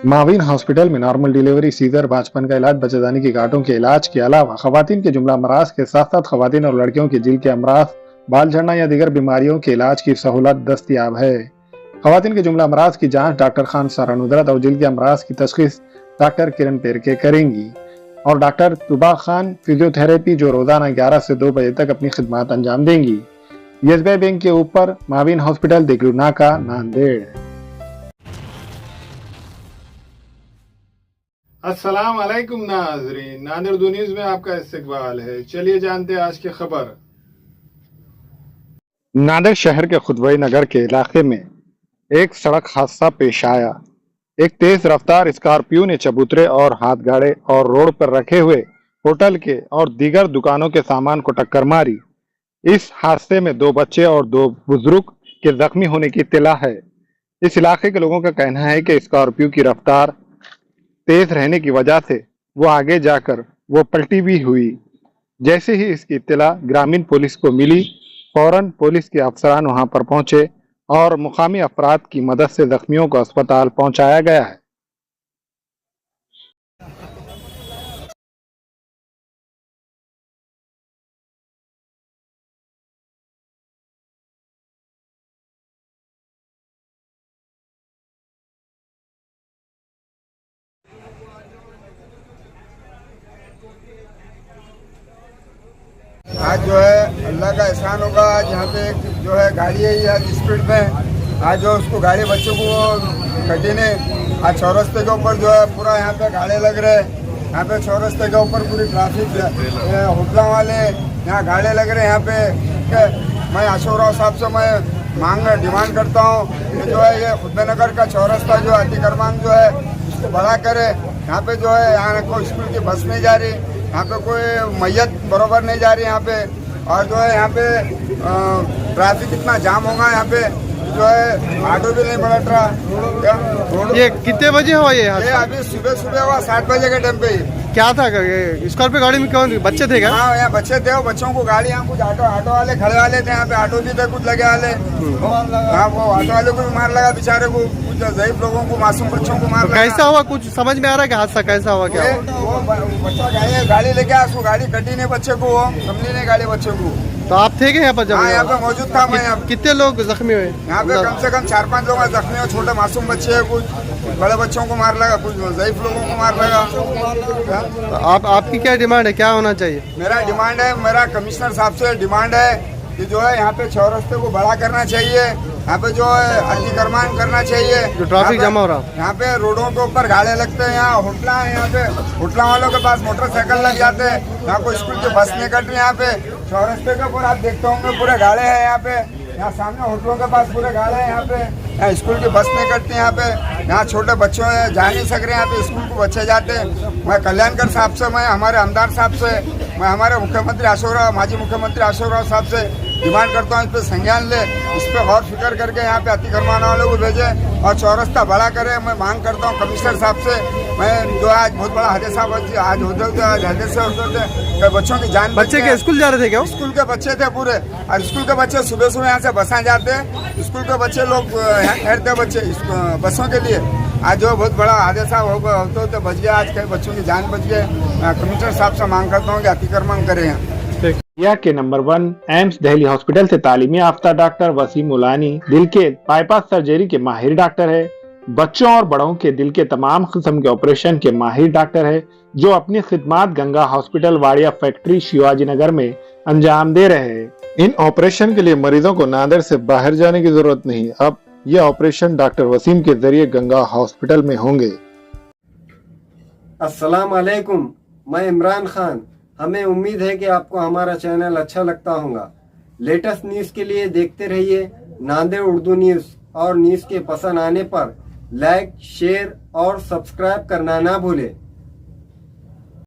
Mauvin hospital में normal delivery, scissor, बांझपन का इलाज, बच्चेदानी की गांठों के इलाज के अलावा खवातीन के जुमला अमराज के साथ साथ खवातीन और लड़कियों के जिल के अमराज, बाल झड़ना या दीगर बीमारियों के इलाज की सहूलत दस्तयाब है। खवातीन के जुमला अमराज की जांच डॉक्टर खान सारा नुदरत और जिल के अमराज की तशखीस डॉक्टर किरण पेरके करेंगी और डॉक्टर तुबा खान फिजियोथेरेपी जो रोजाना 11 से 2 बजे तक अपनी खिदमत अंजाम देंगी। एसबीआई बैंक के ऊपर माविन हॉस्पिटल, देगलू नाका, नांदेड़। अस्सलाम वालेकुम नाजरीन, नादिर दो न्यूज में आपका इस्तकबाल है। चलिए जानते हैं आज की खबर। नादिर शहर के खुदवई नगर के इलाके में एक सड़क हादसा पेश आया। एक तेज रफ्तार स्कॉर्पियो ने चबूतरे और हाथ गाड़े और रोड पर रखे हुए होटल के और दीगर दुकानों के सामान को टक्कर मारी। इस हादसे में 2 बच्चे और 2 बुजुर्ग के जख्मी होने की इत्तला है। इस इलाके के लोगों का कहना है कि स्कॉर्पियो की रफ्तार तेज रहने की वजह से वो आगे जाकर वो पलटी भी हुई। जैसे ही इसकी इत्तला ग्रामीण पुलिस को मिली, फौरन पुलिस के अफसरान वहां पर पहुंचे और मुकामी अफराद की मदद से जख्मियों को अस्पताल पहुंचाया गया है। आज जो है अल्लाह का एहसान होगा। आज यहाँ पे एक जो है गाड़ी है आज स्पीड में, आज जो उसको गाड़ी बच्चों को कटी ने आज चौरस्ते के ऊपर जो है पूरा यहाँ पे गाड़े लग रहे हैं। यहाँ पे चौरस्ते के ऊपर पूरी ट्रैफिक होटलों वाले यहाँ गाड़े लग रहे हैं यहाँ पे। मैं अशोक राव साहब से मैं डिमांड करता हूँ कि जो है ये खुदनगर का चौरस्ता जो अतिक्रमण जो है इसको बड़ा करे। यहाँ पे जो है यहाँ कोई स्कूल की बस नहीं जा रही, यहाँ पे कोई मैयत बरोबर नहीं जा रही यहाँ पे, और जो है यहाँ पे ट्रैफिक इतना जाम होगा यहाँ पे जो है ऑटो भी नहीं पलट रहा। ये कितने बजे हुआ ये अभी सुबह हुआ 7 बजे के टाइम पे ही। क्या था स्कॉर्पियो गाड़ी में? कौन बच्चे थे क्या? हाँ यहाँ बच्चे थे, बच्चों को गाड़ी यहाँ कुछ ऑटो वाले खड़े वाले थे यहाँ पे, ऑटो भी थे कुछ लगे वाले। हाँ वो ऑटो वाले को भी मार लगा बेचारे को, कुछ ज़ईफ लोगों को, मासूम बच्चों को मार लगा। कैसा हुआ कुछ समझ में आ रहा है कि हादसा कैसा हुआ? क्या वो बच्चा गाड़ी लेके आया, उसको गाड़ी कटी नहीं बच्चे को, वो समझी नहीं गाड़ी बच्चे को। तो आप थे क्या यहाँ पर? जब हाँ यहाँ पे मौजूद था मैं। कितने लोग जख्मी हुए यहाँ पे? कम से कम 4-5 लोग जख्मी हुए। छोटे मासूम बच्चे हैं, कुछ बड़े बच्चों को मार लगा, कुछ ज़ईफ लोगों को मार लगा। तो आपकी क्या डिमांड है, क्या होना चाहिए? मेरा डिमांड है, मेरा कमिश्नर साहब से डिमांड है कि जो है यहाँ पे चौरस्ते को बड़ा करना चाहिए, यहाँ पे जो है अतिक्रमण करना चाहिए। जो ट्रैफिक जमा हो रहा है यहाँ पे रोडों के ऊपर गाड़े लगते हैं, यहाँ होटला है, यहाँ पे होटला वालों के पास मोटरसाइकिल लग जाते हैं, यहाँ कोई स्कूल की बस नहीं कट रही। यहाँ पे चौरस्ते के ऊपर आप देखते होंगे पूरे गाड़े हैं यहाँ पे, यहाँ सामने होटलों के पास पूरे गाड़े हैं यहाँ पे, यहाँ स्कूल की बस नहीं कटती यहाँ पे, यहाँ छोटे बच्चों हैं जा नहीं सक रहे, यहाँ पे स्कूल को बच्चे जाते हैं। मैं कल्याणकर साहब से, मैं हमारे आमदार साहब से, मैं हमारे मुख्यमंत्री अशोक राव, माजी मुख्यमंत्री अशोक राव साहब से डिमांड करता हूँ इस पर संज्ञान ले, इस पर गौर फिक्र करके यहाँ पे अतिक्रमण वालों को भेजे और चौरस्ता बड़ा करे। मैं मांग करता हूँ कमिश्नर साहब से, मैं जो आज बहुत बड़ा हादसा आज होते आज हादसे होते थे, बच्चों की जान। बच्चे के स्कूल जा रहे थे क्या? स्कूल के बच्चे थे पूरे, और स्कूल के बच्चे सुबह यहाँ से बसा जाते हैं, स्कूल के बच्चे लोग यहाँ ठहरते बच्चे बसों के लिए। आज जो बहुत बड़ा हादसा होते होते बच गया, आज कई बच्चों की जान बच गई। कमिश्नर साहब से मांग करता हूँ कि अतिक्रमण करें यहाँ। इंडिया के नंबर 1 एम्स दिल्ली हॉस्पिटल से तालीमी याफ्ता डॉक्टर वसीम मुलानी दिल के बाईपास सर्जरी के माहिर डॉक्टर है। बच्चों और बड़ों के दिल के तमाम किस्म के ऑपरेशन के माहिर डॉक्टर है, जो अपनी खिदमत गंगा हॉस्पिटल वाड़िया फैक्ट्री शिवाजी नगर में अंजाम दे रहे हैं। इन ऑपरेशन के लिए मरीजों को नादिर से बाहर जाने की जरूरत नहीं। अब ये ऑपरेशन डॉक्टर वसीम के जरिए गंगा हॉस्पिटल में होंगे। अस्सलाम वालेकुम, मैं इमरान खान। हमें उम्मीद है कि आपको हमारा चैनल अच्छा लगता होगा। लेटेस्ट न्यूज़ के लिए देखते रहिए नांदेड़ उर्दू न्यूज़, और न्यूज़ के पसंद आने पर लाइक, शेयर और सब्सक्राइब करना ना भूलें।